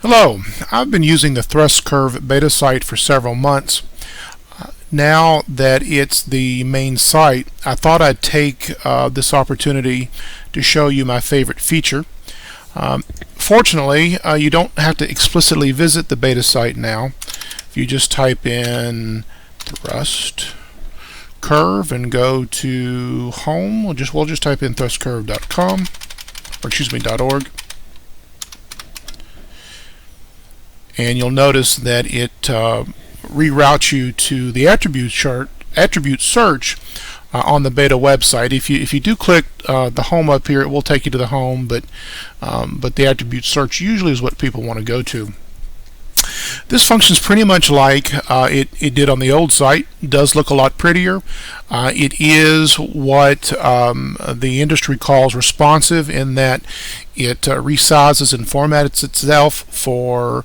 Hello, I've been using the ThrustCurve beta site for several months. Now that it's the main site, I thought I'd take this opportunity to show you my favorite feature. Fortunately, you don't have to explicitly visit the beta site now. If you just type in ThrustCurve and go to home, we'll just type in thrustcurve.com, or excuse me, .org. And you'll notice that it reroutes you to the attribute search on the beta website. If you do click the home up here, it will take you to the home, but the attribute search usually is what people want to go to. This functions pretty much like it did on the old site. It does look a lot prettier. It is what the industry calls responsive, in that it resizes and formats itself for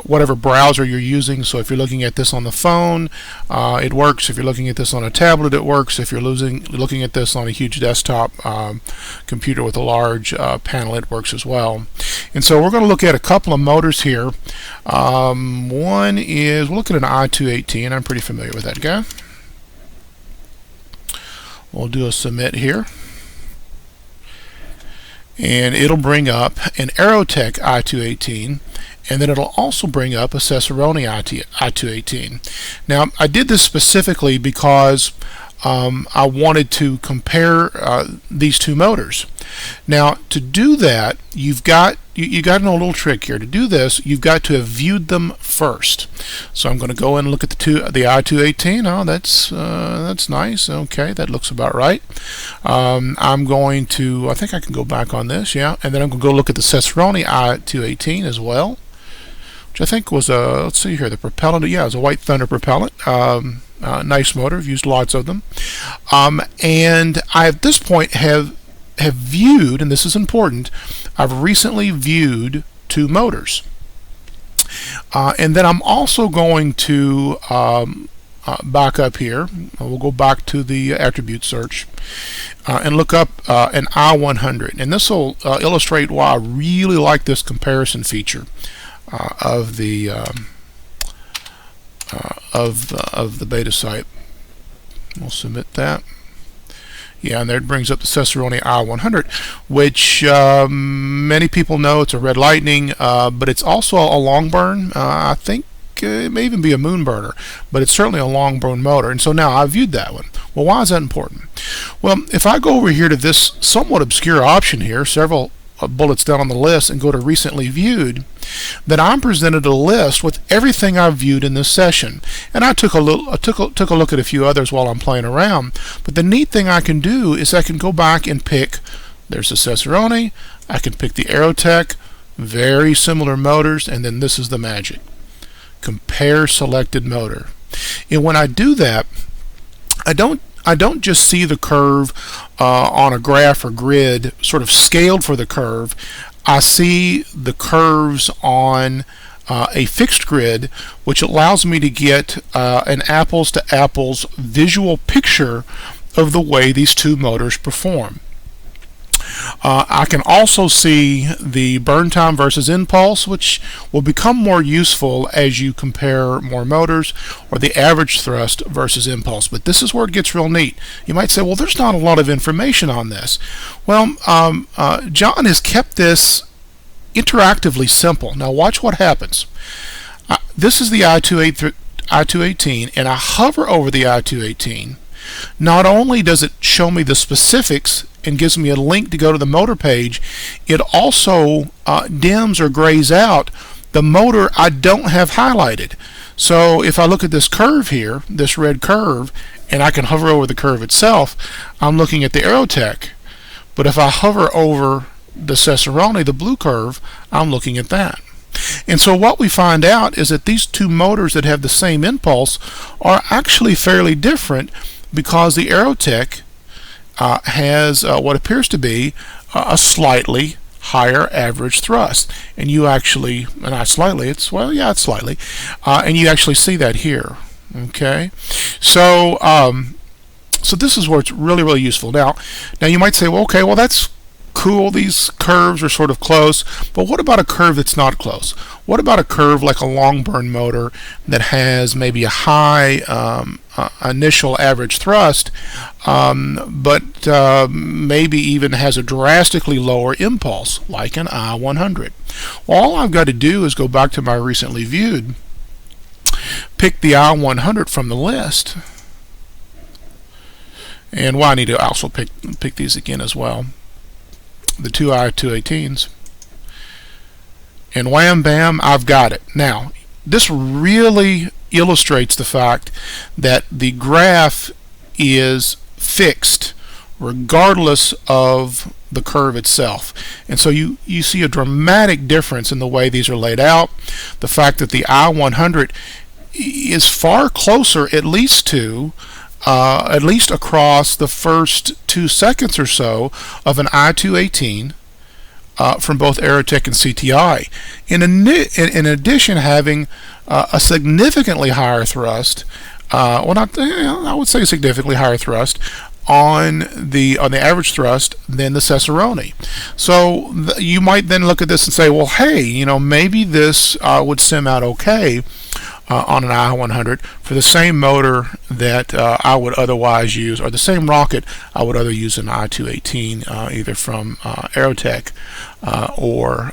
whatever browser you're using. So if you're looking at this on the phone, it works. If you're looking at this on a tablet, it works. If you're looking at this on a huge desktop computer with a large panel, it works as well. And so we're going to look at a couple of motors here. One is, we'll look at an i218. I'm pretty familiar with that guy. We'll do a submit here, and it'll bring up an Aerotech i218, and then it'll also bring up a Cicerone i218. Now, I did this specifically because I wanted to compare these two motors. Now, to do that, you got to know a little trick here. To do this, you've got to have viewed them first. So I'm going to go in and look at the i218. Oh, that's nice. Okay, that looks about right. I'm going to, I think I can go back on this, yeah, and then I'm going to go look at the Cicerone i218 as well, which I think was a, let's see here, the propellant. Yeah, it was a White Thunder propellant. Nice motor. I've used lots of them, and I at this point have viewed, and this is important, I've recently viewed two motors, and then I'm also going to back up here. We'll go back to the attribute search and look up an i100, and this will illustrate why I really like this comparison feature of the beta site. We'll submit that. Yeah, and there it brings up the Cicerone i100, which many people know it's a Red Lightning, but it's also a long burn. I think it may even be a moon burner, but it's certainly a long burn motor. And so now I've viewed that one. Well, why is that important? Well, if I go over here to this somewhat obscure option here, several bullets down on the list, and go to recently viewed, then I'm presented a list with everything I've viewed in this session. And I took a look at a few others while I'm playing around. But the neat thing I can do is I can go back and pick, there's the Cicerone, I can pick the Aerotech, very similar motors, and then this is the magic. Compare selected motor. And when I do that, I don't just see the curve on a graph or grid sort of scaled for the curve. I see the curves on a fixed grid, which allows me to get an apples to apples visual picture of the way these two motors perform. I can also see the burn time versus impulse, which will become more useful as you compare more motors, or the average thrust versus impulse. But this is where it gets real neat. You might say, well, there's not a lot of information on this. Well, John has kept this interactively simple. Now watch what happens. This is the i218, and I hover over the i218. Not only does it show me the specifics and gives me a link to go to the motor page, it also dims or grays out the motor I don't have highlighted. So if I look at this curve here, this red curve, and I can hover over the curve itself, I'm looking at the Aerotech. But if I hover over the Cicerone, the blue curve, I'm looking at that. And so what we find out is that these two motors that have the same impulse are actually fairly different, because the Aerotech has what appears to be a slightly higher average thrust, and you actually, and not slightly, it's, well, yeah, it's slightly, and you actually see that here. Okay, so this is where it's really, really useful. Now you might say, well, okay, well, that's cool. These curves are sort of close, but what about a curve that's not close? What about a curve like a long burn motor that has maybe a high initial average thrust, but maybe even has a drastically lower impulse, like an I-100? Well, all I've got to do is go back to my recently viewed, pick the I-100 from the list, and well, I need to also pick these again as well, the two I-218s, and wham bam, I've got it. Now, this really illustrates the fact that the graph is fixed regardless of the curve itself, and so you see a dramatic difference in the way these are laid out. The fact that the I-100 is far closer, at least across the first 2 seconds or so of an I-218 from both Aerotech and CTI. In addition, having a significantly higher thrust, well, not I would say significantly higher thrust on the average thrust than the Cicerone. So you might then look at this and say, well, hey, maybe this would sim out okay on an I-100 for the same motor that I would otherwise use, or the same rocket I would other use an I-218, either from Aerotech or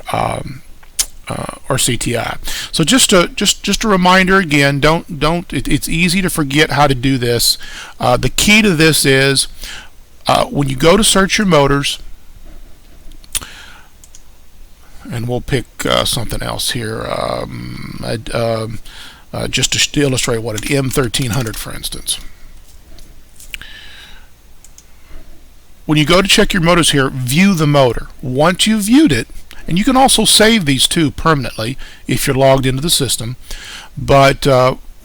CTI. So just a reminder again, it's easy to forget how to do this. The key to this is when you go to search your motors, and we'll pick something else here, just to illustrate what an M1300, for instance. When you go to check your motors here, view the motor. Once you've viewed it, and you can also save these too permanently if you're logged into the system, but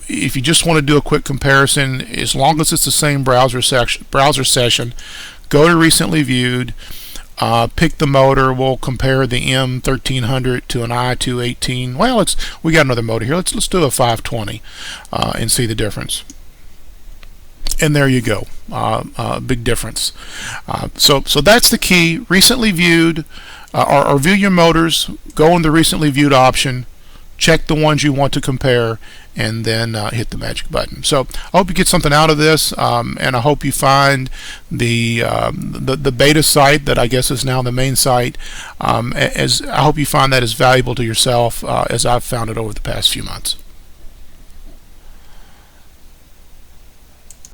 if you just want to do a quick comparison, as long as it's the same browser session, go to recently viewed, pick the motor. We'll compare the M1300 to an I-218. Well, we got another motor here. Let's do a 520 and see the difference. And there you go, big difference. So that's the key. Recently viewed, or view your motors. Go in the recently viewed option, check the ones you want to compare, and then hit the magic button. So I hope you get something out of this, and I hope you find the beta site that I guess is now the main site. I hope you find that as valuable to yourself as I've found it over the past few months.